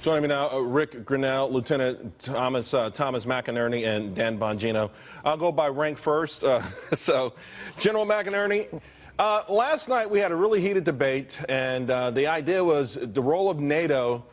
Joining me now, Rick Grenell, Lieutenant Thomas McInerney, and Dan Bongino. I'll go by rank first. So, General McInerney, last night we had a really heated debate, and the idea was the role of NATO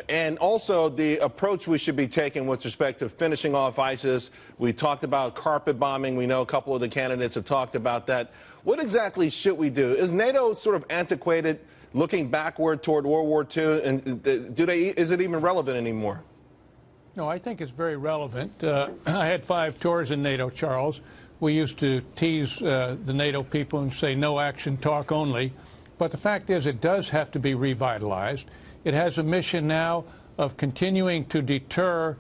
and also the approach we should be taking with respect to finishing off ISIS. We talked about carpet bombing. We know a couple of the candidates have talked about that. What exactly should we do? Is NATO sort of antiquated, looking backward toward World War II, and is it even relevant anymore? No, I think it's very relevant. I had 5 tours in NATO, Charles. We used to tease the NATO people and say no action, talk only. But the fact is it does have to be revitalized. It has a mission now of continuing to deter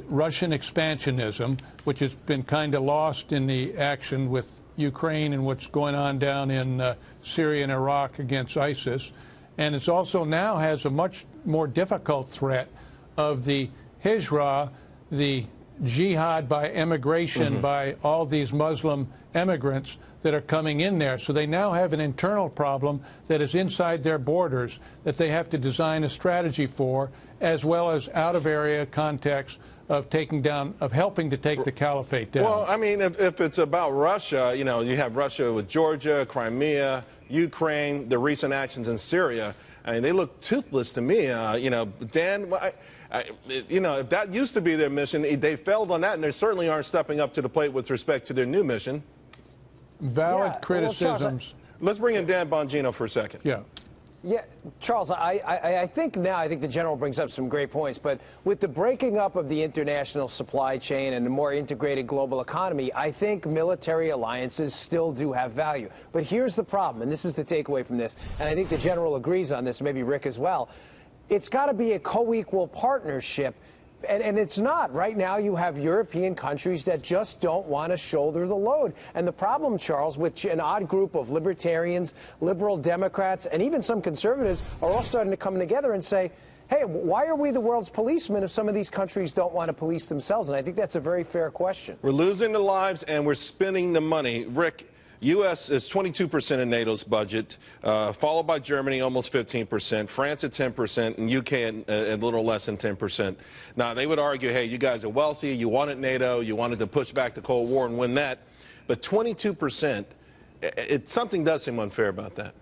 Russian expansionism, which has been kind of lost in the action with Ukraine and what's going on down in Syria and Iraq against ISIS. And it also now has a much more difficult threat of the hijra, the jihad by immigration by all these Muslim immigrants that are coming in there. So they now have an internal problem that is inside their borders that they have to design a strategy for, as well as out-of-area context of taking down, of helping to take the caliphate down. Well, I mean, if it's about Russia, you know, you have Russia with Georgia, Crimea, Ukraine, the recent actions in Syria. I mean, they look toothless to me. You know, Dan, you know, if that used to be their mission, they failed on that, and they certainly aren't stepping up to the plate with respect to their new mission. Valid criticisms. Well, Let's bring in Dan Bongino for a second. Yeah, Charles, I think the General brings up some great points, but with the breaking up of the international supply chain and the more integrated global economy, I think military alliances still do have value. But here's the problem, and this is the takeaway from this, and I think the General agrees on this, maybe Rick as well. It's got to be a co-equal partnership. And it's not. Right now you have European countries that just don't want to shoulder the load. And the problem, Charles, with an odd group of libertarians, liberal Democrats, and even some conservatives are all starting to come together and say, hey, why are we the world's policemen if some of these countries don't want to police themselves? And I think that's a very fair question. We're losing the lives and we're spending the money. Rick, U.S. is 22% of NATO's budget, followed by Germany, almost 15%, France at 10%, and U.K. at a little less than 10%. Now, they would argue, hey, you guys are wealthy, you wanted NATO, you wanted to push back the Cold War and win that. But 22%, something does seem unfair about that.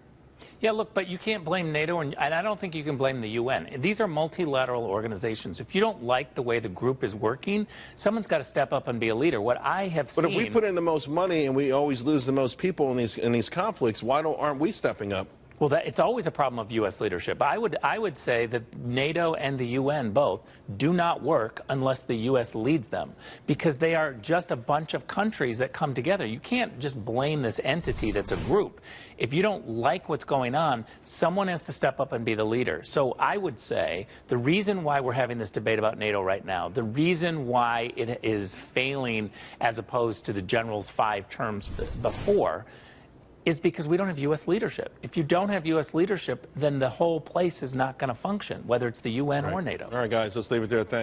Yeah, look, but you can't blame NATO, and I don't think you can blame the UN. These are multilateral organizations. If you don't like the way the group is working, someone's got to step up and be a leader. What I have seen... But if we put in the most money and we always lose the most people in these conflicts, why aren't we stepping up? Well, it's always a problem of U.S. leadership. I would say that NATO and the UN both do not work unless the U.S. leads them, because they are just a bunch of countries that come together. You can't just blame this entity that's a group. If you don't like what's going on, someone has to step up and be the leader. So I would say the reason why we're having this debate about NATO right now, the reason why it is failing as opposed to the General's 5 terms before, is because we don't have U.S. leadership. If you don't have U.S. leadership, then the whole place is not going to function, whether it's the UN or NATO. All right, guys, let's leave it there. Thanks.